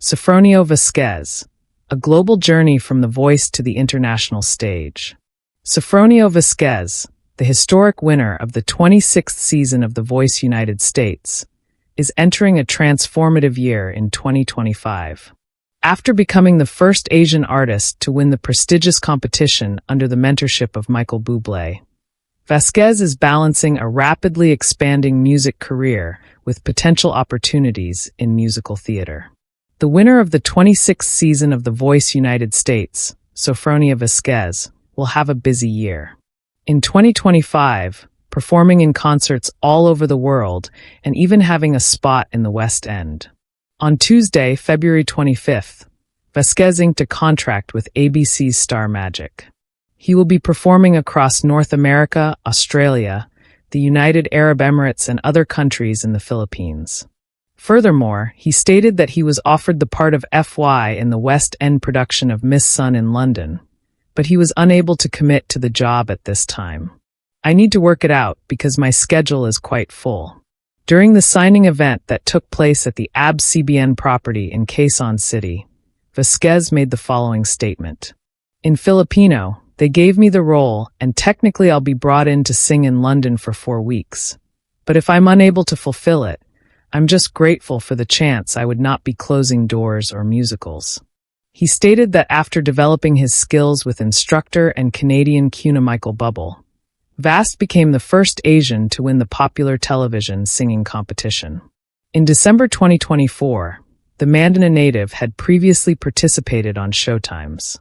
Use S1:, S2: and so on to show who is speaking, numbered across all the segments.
S1: Sofronio Vasquez, a global journey from the voice to the international stage. Sofronio Vasquez, the historic winner of the 26th season of The Voice United States, is entering a transformative year in 2025. After becoming the first Asian artist to win the prestigious competition under the mentorship of Michael Bublé, Vasquez is balancing a rapidly expanding music career with potential opportunities in musical theater. The winner of the 26th season of The Voice United States, Sofronio Vasquez, will have a busy year. In 2025, performing in concerts all over the world and even having a spot in the West End. On Tuesday, February 25th, Vasquez inked a contract with ABC's Star Magic. He will be performing across North America, Australia, the United Arab Emirates, and other countries in the Philippines. Furthermore, he stated that he was offered the part of FY in the West End production of Miss Sun in London, but he was unable to commit to the job at this time. "I need to work it out because my schedule is quite full." During the signing event that took place at the ABS-CBN property in Quezon City, Vasquez made the following statement. "In Filipino, they gave me the role, and technically I'll be brought in to sing in London for 4 weeks. But if I'm unable to fulfill it, I'm just grateful for the chance. I would not be closing doors or musicals." He stated that after developing his skills with instructor and Canadian CUNA Michael Bublé, Vast became the first Asian to win the popular television singing competition. In December 2024, the Mandana native had previously participated on Showtime's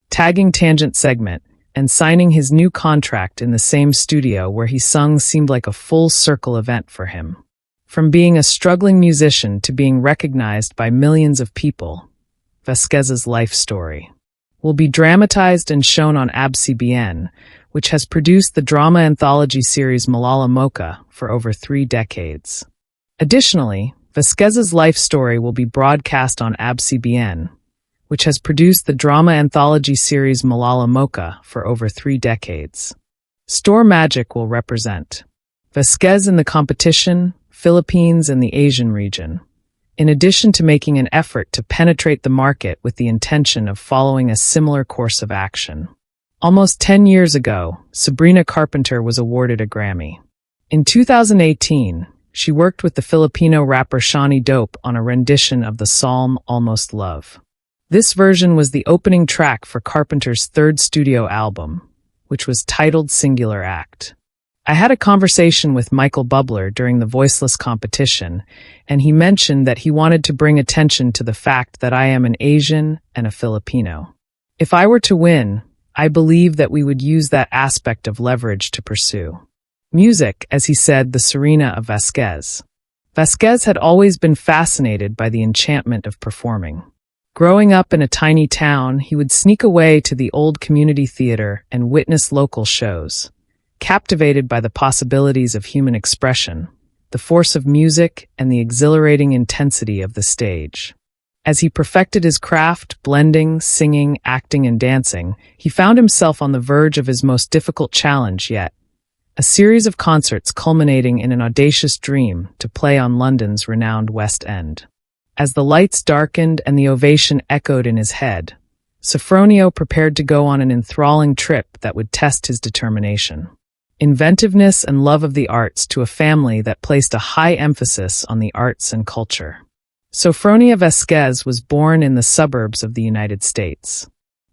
S1: Tagging Tangent segment, and signing his new contract in the same studio where he sung seemed like a full-circle event for him. From being a struggling musician to being recognized by millions of people, Vasquez's life story will be dramatized and shown on ABS-CBN, which has produced the drama anthology series Malala Mocha for over 3 decades. Additionally, Vasquez's life story will be broadcast on ABS-CBN, which has produced the drama anthology series Malala Mocha for over 3 decades. Star Magic will represent Vasquez in the competition, Philippines, and the Asian region, in addition to making an effort to penetrate the market with the intention of following a similar course of action. Almost 10 years ago, Sabrina Carpenter was awarded a Grammy. In 2018, she worked with the Filipino rapper Shawnee Dope on a rendition of the psalm Almost Love. This version was the opening track for Carpenter's 3rd studio album, which was titled Singular Act. I had a conversation with Michael Bublé during the Voiceless competition, and he mentioned that he wanted to bring attention to the fact that I am an Asian and a Filipino. If I were to win, I believe that we would use that aspect of leverage to pursue music, as he said, the Serena of Vasquez. Vasquez had always been fascinated by the enchantment of performing. Growing up in a tiny town, he would sneak away to the old community theater and witness local shows, captivated by the possibilities of human expression, the force of music, and the exhilarating intensity of the stage. As he perfected his craft, blending, singing, acting, and dancing, he found himself on the verge of his most difficult challenge yet, a series of concerts culminating in an audacious dream to play on London's renowned West End. As the lights darkened and the ovation echoed in his head, Sofronio prepared to go on an enthralling trip that would test his determination, inventiveness, and love of the arts to a family that placed a high emphasis on the arts and culture. Sofronio Vasquez was born in the suburbs of the United States.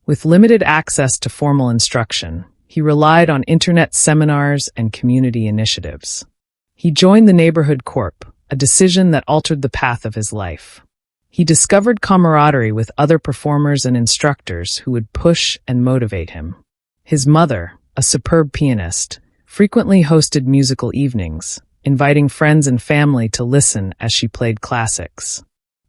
S1: With limited access to formal instruction, he relied on internet seminars and community initiatives. He joined the Neighborhood Corp, a decision that altered the path of his life. He discovered camaraderie with other performers and instructors who would push and motivate him. His mother, a superb pianist, frequently hosted musical evenings, inviting friends and family to listen as she played classics.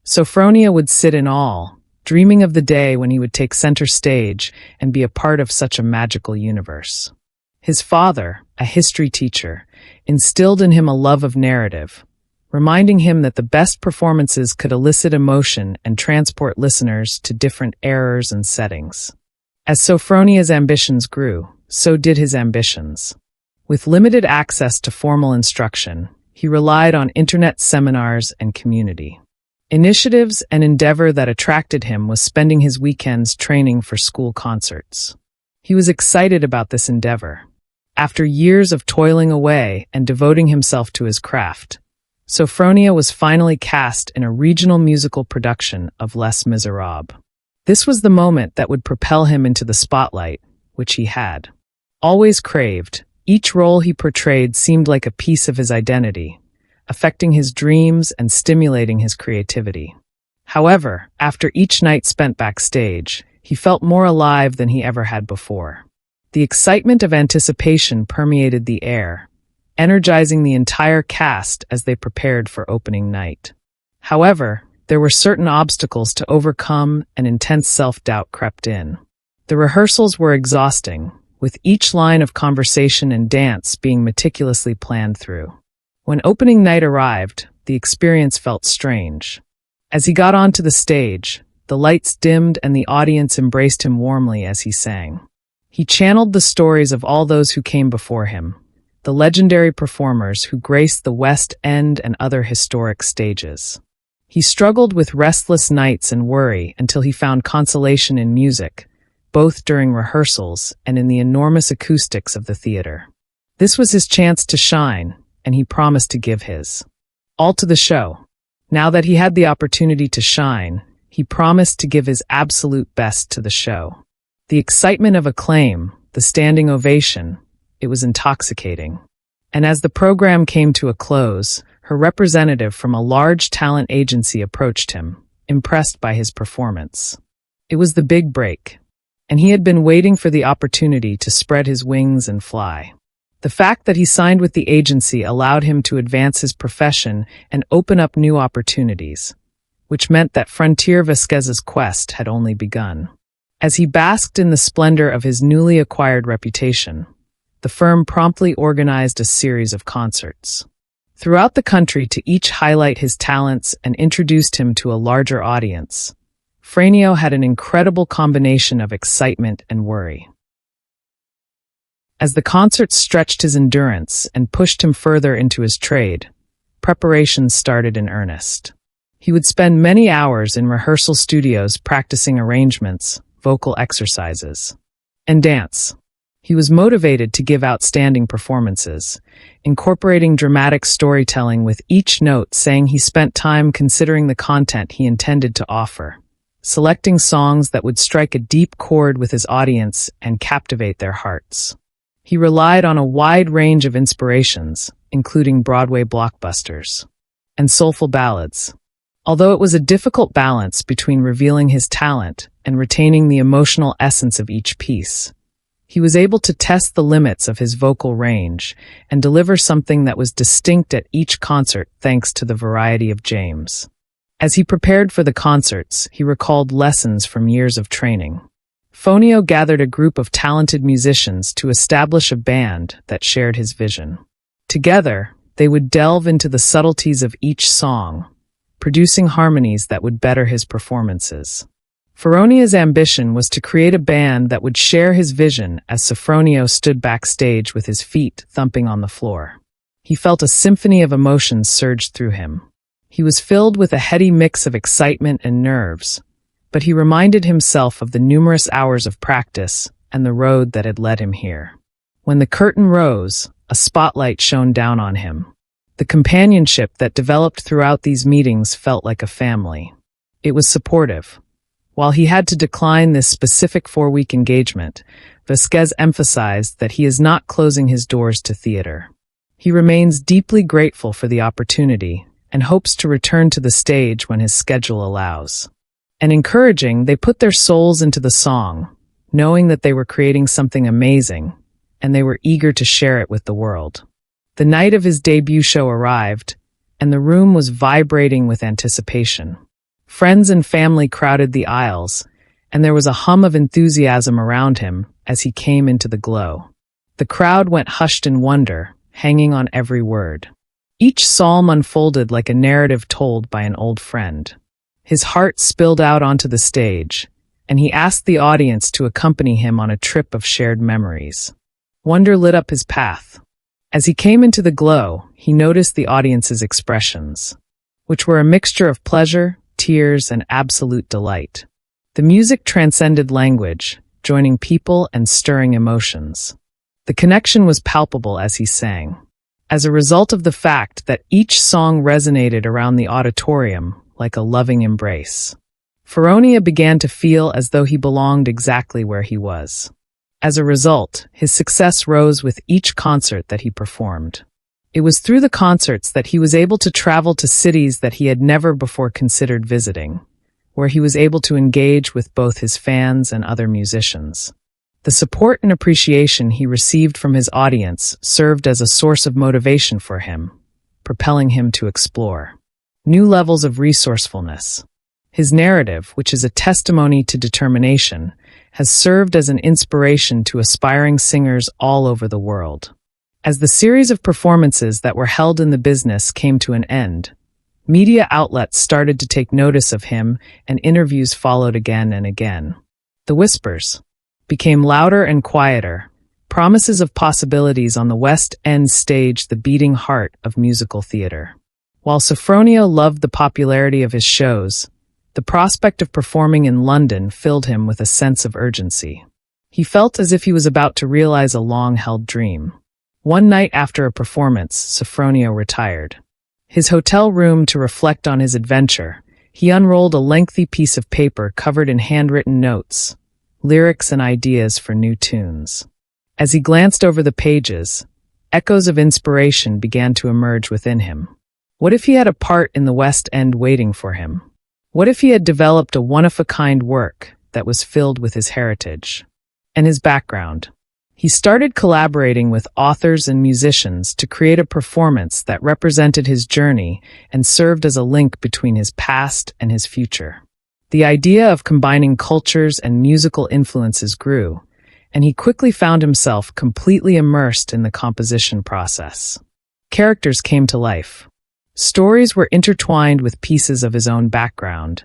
S1: Sofronio would sit in awe, dreaming of the day when he would take center stage and be a part of such a magical universe. His father, a history teacher, instilled in him a love of narrative, reminding him that the best performances could elicit emotion and transport listeners to different eras and settings. As Sofronio's ambitions grew, so did his ambitions. With limited access to formal instruction, he relied on internet seminars and community. Initiatives and endeavor that attracted him was spending his weekends training for school concerts. He was excited about this endeavor. After years of toiling away and devoting himself to his craft, Sofronio was finally cast in a regional musical production of Les Miserables. This was the moment that would propel him into the spotlight, which he had always craved. Each role he portrayed seemed like a piece of his identity, affecting his dreams and stimulating his creativity. However, after each night spent backstage, he felt more alive than he ever had before. The excitement of anticipation permeated the air, energizing the entire cast as they prepared for opening night. However, there were certain obstacles to overcome and intense self-doubt crept in. The rehearsals were exhausting, with each line of conversation and dance being meticulously planned through. When opening night arrived, the experience felt strange. As he got onto the stage, the lights dimmed and the audience embraced him warmly as he sang. He channeled the stories of all those who came before him, the legendary performers who graced the West End and other historic stages. He struggled with restless nights and worry until he found consolation in music, both during rehearsals and in the enormous acoustics of the theater. This was his chance to shine, and he promised to give his all to the show. Now that he had the opportunity to shine, he promised to give his absolute best to the show. The excitement of acclaim, the standing ovation, it was intoxicating. And as the program came to a close, her representative from a large talent agency approached him, impressed by his performance. It was the big break, and he had been waiting for the opportunity to spread his wings and fly. The fact that he signed with the agency allowed him to advance his profession and open up new opportunities, which meant that Sofronio Vasquez's quest had only begun. As he basked in the splendor of his newly acquired reputation, the firm promptly organized a series of concerts throughout the country to each highlight his talents and introduced him to a larger audience. Sofronio had an incredible combination of excitement and worry. As the concerts stretched his endurance and pushed him further into his trade, preparations started in earnest. He would spend many hours in rehearsal studios practicing arrangements, vocal exercises, and dance. He was motivated to give outstanding performances, incorporating dramatic storytelling with each note, saying he spent time considering the content he intended to offer, selecting songs that would strike a deep chord with his audience and captivate their hearts. He relied on a wide range of inspirations, including Broadway blockbusters and soulful ballads. Although it was a difficult balance between revealing his talent and retaining the emotional essence of each piece, he was able to test the limits of his vocal range and deliver something that was distinct at each concert thanks to the variety of James. As he prepared for the concerts, he recalled lessons from years of training. Sofronio gathered a group of talented musicians to establish a band that shared his vision. Together, they would delve into the subtleties of each song, producing harmonies that would better his performances. Sofronio's ambition was to create a band that would share his vision as Sofronio stood backstage with his feet thumping on the floor. He felt a symphony of emotions surge through him. He was filled with a heady mix of excitement and nerves, but he reminded himself of the numerous hours of practice and the road that had led him here. When the curtain rose, a spotlight shone down on him. The companionship that developed throughout these meetings felt like a family. It was supportive. While he had to decline this specific 4-week engagement, Vasquez emphasized that he is not closing his doors to theater. He remains deeply grateful for the opportunity and hopes to return to the stage when his schedule allows. And encouraging, they put their souls into the song, knowing that they were creating something amazing, and they were eager to share it with the world. The night of his debut show arrived, and the room was vibrating with anticipation. Friends and family crowded the aisles, and there was a hum of enthusiasm around him as he came into the glow. The crowd went hushed in wonder, hanging on every word. Each psalm unfolded like a narrative told by an old friend. His heart spilled out onto the stage, and he asked the audience to accompany him on a trip of shared memories. Wonder lit up his path. As he came into the glow, he noticed the audience's expressions, which were a mixture of pleasure, tears and absolute delight. The music transcended language, joining people and stirring emotions. The connection was palpable as he sang. As a result of the fact that each song resonated around the auditorium like a loving embrace, Sofronio began to feel as though he belonged exactly where he was. As a result, his success rose with each concert that he performed. It was through the concerts that he was able to travel to cities that he had never before considered visiting, where he was able to engage with both his fans and other musicians. The support and appreciation he received from his audience served as a source of motivation for him, propelling him to explore new levels of resourcefulness. His narrative, which is a testimony to determination, has served as an inspiration to aspiring singers all over the world. As the series of performances that were held in the business came to an end, media outlets started to take notice of him and interviews followed again and again. The whispers became louder and quieter, promises of possibilities on the West End stage, the beating heart of musical theater. While Sofronio loved the popularity of his shows, the prospect of performing in London filled him with a sense of urgency. He felt as if he was about to realize a long-held dream. One night after a performance, Sofronio retired. His hotel room to reflect on his adventure, he unrolled a lengthy piece of paper covered in handwritten notes, lyrics and ideas for new tunes. As he glanced over the pages, echoes of inspiration began to emerge within him. What if he had a part in the West End waiting for him? What if he had developed a one-of-a-kind work that was filled with his heritage and his background? He started collaborating with authors and musicians to create a performance that represented his journey and served as a link between his past and his future. The idea of combining cultures and musical influences grew, and he quickly found himself completely immersed in the composition process. Characters came to life. Stories were intertwined with pieces of his own background,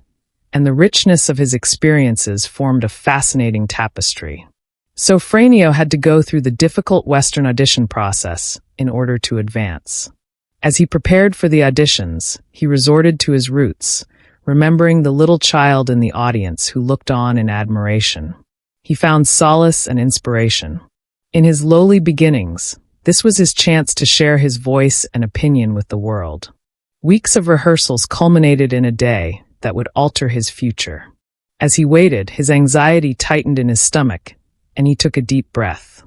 S1: and the richness of his experiences formed a fascinating tapestry. Sofronio had to go through the difficult Western audition process in order to advance. As he prepared for the auditions, he resorted to his roots, remembering the little child in the audience who looked on in admiration. He found solace and inspiration. In his lowly beginnings, this was his chance to share his voice and opinion with the world. Weeks of rehearsals culminated in a day that would alter his future. As he waited, his anxiety tightened in his stomach, and he took a deep breath.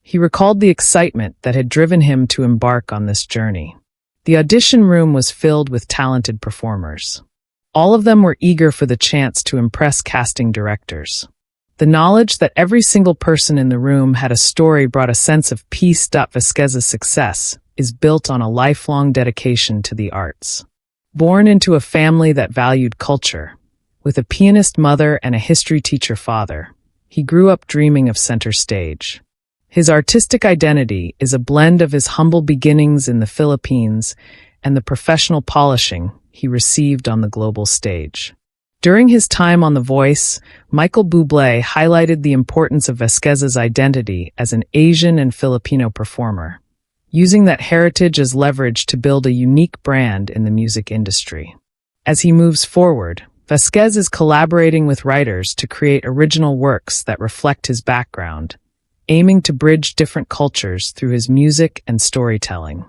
S1: He recalled the excitement that had driven him to embark on this journey. The audition room was filled with talented performers. All of them were eager for the chance to impress casting directors. The knowledge that every single person in the room had a story brought a sense of peace. Vasquez's success is built on a lifelong dedication to the arts. Born into a family that valued culture, with a pianist mother and a history teacher father, he grew up dreaming of center stage. His artistic identity is a blend of his humble beginnings in the Philippines and the professional polishing he received on the global stage. During his time on The Voice, Michael Bublé highlighted the importance of Vasquez's identity as an Asian and Filipino performer, using that heritage as leverage to build a unique brand in the music industry. As he moves forward, Vasquez is collaborating with writers to create original works that reflect his background, aiming to bridge different cultures through his music and storytelling.